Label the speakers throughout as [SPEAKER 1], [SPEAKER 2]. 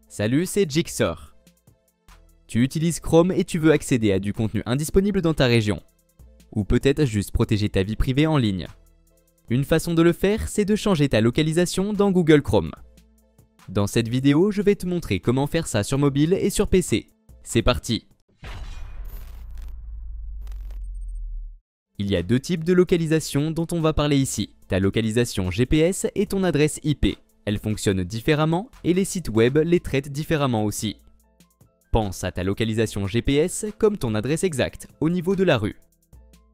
[SPEAKER 1] Salut, c'est Jigsaw. Tu utilises Chrome et tu veux accéder à du contenu indisponible dans ta région. Ou peut-être juste protéger ta vie privée en ligne. Une façon de le faire, c'est de changer ta localisation dans Google Chrome. Dans cette vidéo, je vais te montrer comment faire ça sur mobile et sur PC. C'est parti! Il y a deux types de localisation dont on va parler ici. Ta localisation GPS et ton adresse IP. Elles fonctionnent différemment et les sites web les traitent différemment aussi. Pense à ta localisation GPS comme ton adresse exacte, au niveau de la rue.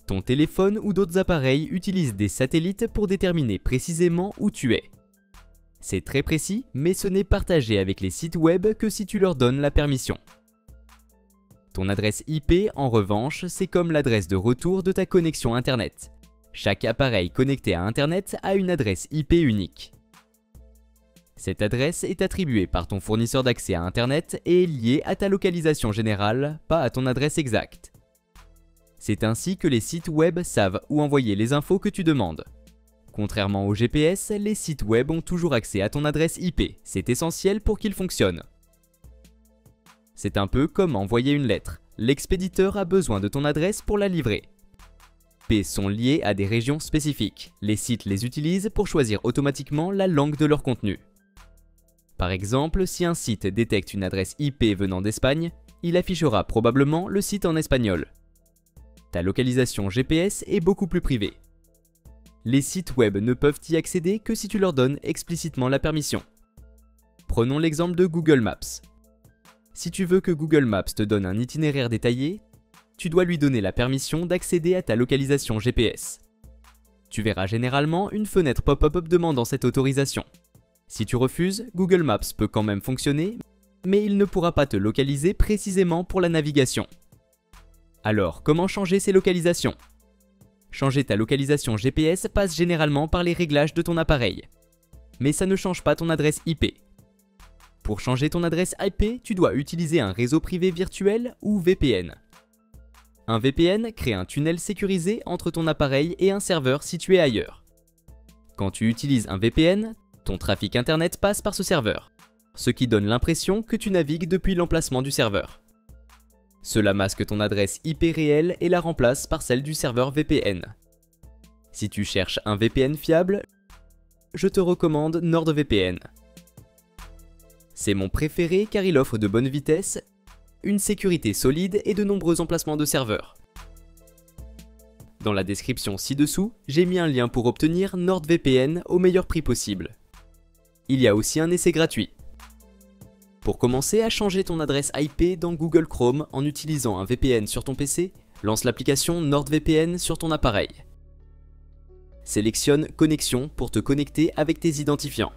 [SPEAKER 1] Ton téléphone ou d'autres appareils utilisent des satellites pour déterminer précisément où tu es. C'est très précis, mais ce n'est partagé avec les sites web que si tu leur donnes la permission. Ton adresse IP, en revanche, c'est comme l'adresse de retour de ta connexion Internet. Chaque appareil connecté à Internet a une adresse IP unique. Cette adresse est attribuée par ton fournisseur d'accès à Internet et est liée à ta localisation générale, pas à ton adresse exacte. C'est ainsi que les sites web savent où envoyer les infos que tu demandes. Contrairement au GPS, les sites web ont toujours accès à ton adresse IP, c'est essentiel pour qu'ils fonctionnent. C'est un peu comme envoyer une lettre. L'expéditeur a besoin de ton adresse pour la livrer. P sont liés à des régions spécifiques. Les sites les utilisent pour choisir automatiquement la langue de leur contenu. Par exemple, si un site détecte une adresse IP venant d'Espagne, il affichera probablement le site en espagnol. Ta localisation GPS est beaucoup plus privée. Les sites web ne peuvent y accéder que si tu leur donnes explicitement la permission. Prenons l'exemple de Google Maps. Si tu veux que Google Maps te donne un itinéraire détaillé, tu dois lui donner la permission d'accéder à ta localisation GPS. Tu verras généralement une fenêtre pop-up demandant cette autorisation. Si tu refuses, Google Maps peut quand même fonctionner, mais il ne pourra pas te localiser précisément pour la navigation. Alors, comment changer ces localisations? Changer ta localisation GPS passe généralement par les réglages de ton appareil. Mais ça ne change pas ton adresse IP. Pour changer ton adresse IP, tu dois utiliser un réseau privé virtuel ou VPN. Un VPN crée un tunnel sécurisé entre ton appareil et un serveur situé ailleurs. Quand tu utilises un VPN, ton trafic internet passe par ce serveur, ce qui donne l'impression que tu navigues depuis l'emplacement du serveur. Cela masque ton adresse IP réelle et la remplace par celle du serveur VPN. Si tu cherches un VPN fiable, je te recommande NordVPN. C'est mon préféré car il offre de bonnes vitesses, une sécurité solide et de nombreux emplacements de serveurs. Dans la description ci-dessous, j'ai mis un lien pour obtenir NordVPN au meilleur prix possible. Il y a aussi un essai gratuit. Pour commencer à changer ton adresse IP dans Google Chrome en utilisant un VPN sur ton PC, lance l'application NordVPN sur ton appareil. Sélectionne Connexion pour te connecter avec tes identifiants.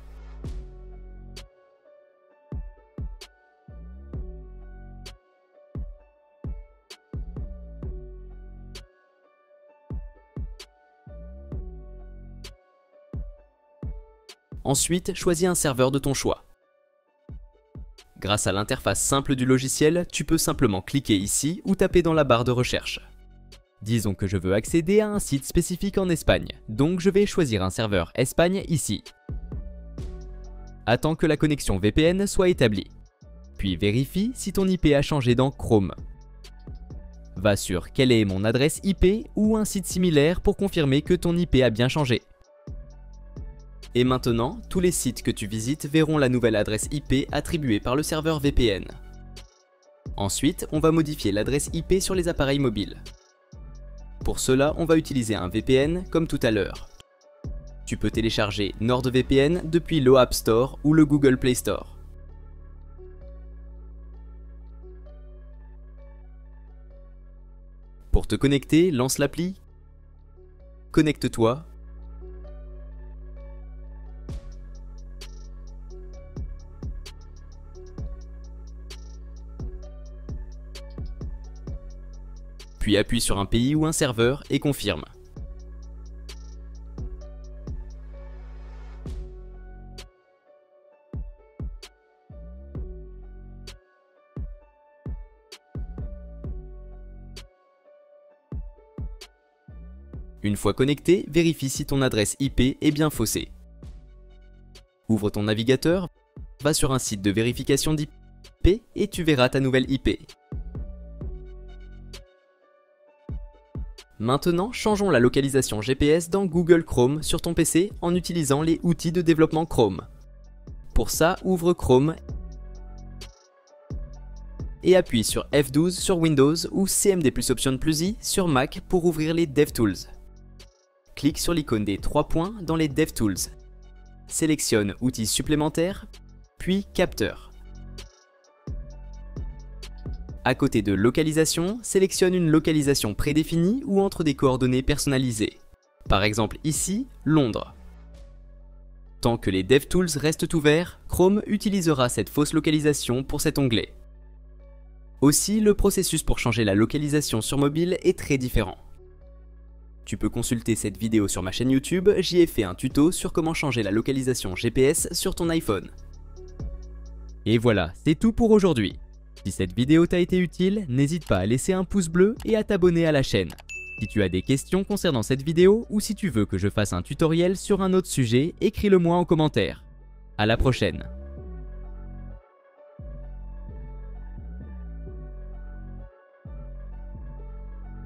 [SPEAKER 1] Ensuite, choisis un serveur de ton choix. Grâce à l'interface simple du logiciel, tu peux simplement cliquer ici ou taper dans la barre de recherche. Disons que je veux accéder à un site spécifique en Espagne, donc je vais choisir un serveur Espagne ici. Attends que la connexion VPN soit établie. Puis vérifie si ton IP a changé dans Chrome. Va sur quelle est mon adresse IP ou un site similaire pour confirmer que ton IP a bien changé. Et maintenant, tous les sites que tu visites verront la nouvelle adresse IP attribuée par le serveur VPN. Ensuite, on va modifier l'adresse IP sur les appareils mobiles. Pour cela, on va utiliser un VPN comme tout à l'heure. Tu peux télécharger NordVPN depuis le App Store ou le Google Play Store. Pour te connecter, lance l'appli, connecte-toi, puis appuie sur un pays ou un serveur et confirme. Une fois connecté, vérifie si ton adresse IP est bien faussée. Ouvre ton navigateur, va sur un site de vérification d'IP et tu verras ta nouvelle IP. Maintenant, changeons la localisation GPS dans Google Chrome sur ton PC en utilisant les outils de développement Chrome. Pour ça, ouvre Chrome et appuie sur F12 sur Windows ou CMD plus Option plus I sur Mac pour ouvrir les DevTools. Clique sur l'icône des 3 points dans les DevTools. Sélectionne Outils supplémentaires, puis Capteur. À côté de localisation, sélectionne une localisation prédéfinie ou entre des coordonnées personnalisées. Par exemple ici, Londres. Tant que les DevTools restent ouverts, Chrome utilisera cette fausse localisation pour cet onglet. Aussi, le processus pour changer la localisation sur mobile est très différent. Tu peux consulter cette vidéo sur ma chaîne YouTube, j'y ai fait un tuto sur comment changer la localisation GPS sur ton iPhone. Et voilà, c'est tout pour aujourd'hui. Si cette vidéo t'a été utile, n'hésite pas à laisser un pouce bleu et à t'abonner à la chaîne. Si tu as des questions concernant cette vidéo ou si tu veux que je fasse un tutoriel sur un autre sujet, écris-le moi en commentaire. À la prochaine.